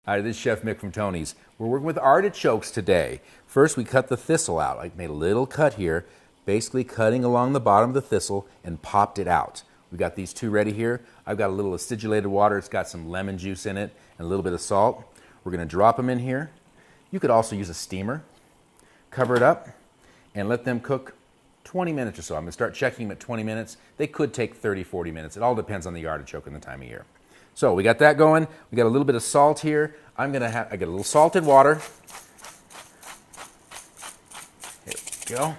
Hi, this is Chef Mick from Tony's. We're working with artichokes today. First, we cut the thistle out. I made a little cut here, basically cutting along the bottom of the thistle and popped it out. We got these two ready here. I've got a little acidulated water. It's got some lemon juice in it and a little bit of salt. We're going to drop them in here. You could also use a steamer. Cover it up and let them cook 20 minutes or so. I'm going to start checking them at 20 minutes. They could take 30, 40 minutes. It all depends on the artichoke and the time of year. So we got that going. We got a little bit of salt here. I got a little salted water. Here we go. A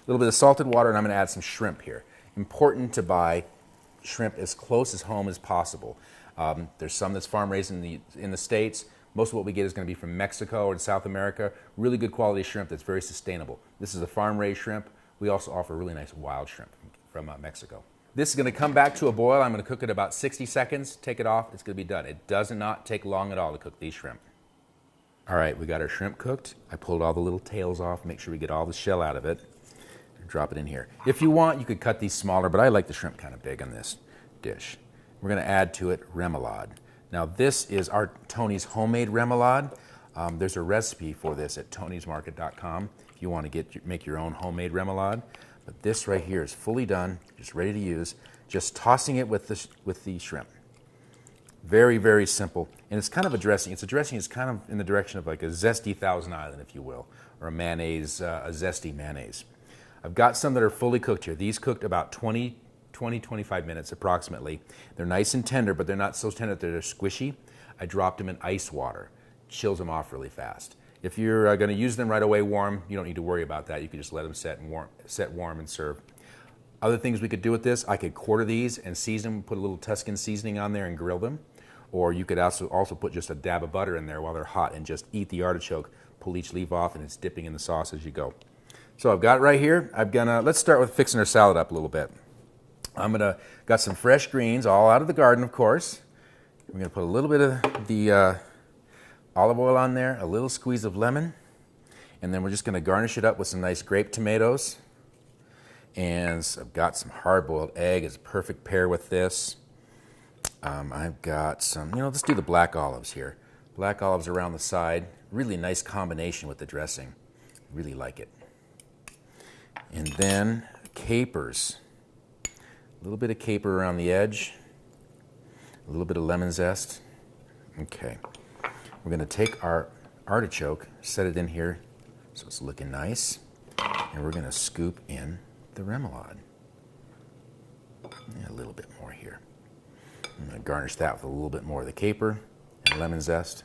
little bit of salted water, and I'm going to add some shrimp here. Important to buy shrimp as close as home as possible. There's some that's farm raised in the States. Most of what we get is going to be from Mexico and South America. Really good quality shrimp that's very sustainable. This is a farm raised shrimp. We also offer really nice wild shrimp from Mexico. This is going to come back to a boil. I'm going to cook it about 60 seconds. Take it off. It's going to be done. It does not take long at all to cook these shrimp. All right, we got our shrimp cooked. I pulled all the little tails off. Make sure we get all the shell out of it. Drop it in here. If you want, you could cut these smaller, but I like the shrimp kind of big on this dish. We're going to add to it remoulade. Now, this is our Tony's homemade remoulade. There's a recipe for this at tonysmarket.com if you want to make your own homemade remoulade. But this right here is fully done, just ready to use. Just tossing it with the shrimp. Very, very simple. And it's kind of a dressing. It's a dressing that's kind of in the direction of like a zesty Thousand Island, if you will, or a mayonnaise, a zesty mayonnaise. I've got some that are fully cooked here. These cooked about 25 minutes approximately. They're nice and tender, but they're not so tender that they're squishy. I dropped them in ice water. Chills them off really fast. If you're going to use them right away warm, you don't need to worry about that. You can just let them set warm and serve. Other things we could do with this, I could quarter these and season them, put a little Tuscan seasoning on there and grill them. Or you could also put just a dab of butter in there while they're hot and just eat the artichoke, pull each leaf off, and it's dipping in the sauce as you go. So I've got it right here. Let's start with fixing our salad up a little bit. Got some fresh greens, all out of the garden, of course. We're gonna put a little bit of the olive oil on there, a little squeeze of lemon, and then we're just going to garnish it up with some nice grape tomatoes. And so I've got some hard-boiled egg as a perfect pair with this. I've got some, let's do the black olives here. Black olives around the side, really nice combination with the dressing. Really like it. And then capers. A little bit of caper around the edge, a little bit of lemon zest. Okay. We're going to take our artichoke, set it in here so it's looking nice, and we're going to scoop in the remoulade. And a little bit more here. I'm going to garnish that with a little bit more of the caper and lemon zest,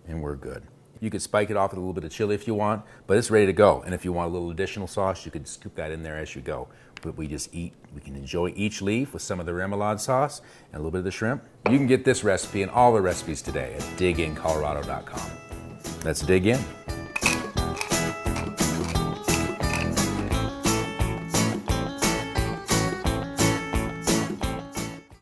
and we're good. You could spike it off with a little bit of chili if you want, but it's ready to go. And if you want a little additional sauce, you could scoop that in there as you go. But we can enjoy each leaf with some of the remoulade sauce and a little bit of the shrimp. You can get this recipe and all the recipes today at digincolorado.com. Let's dig in.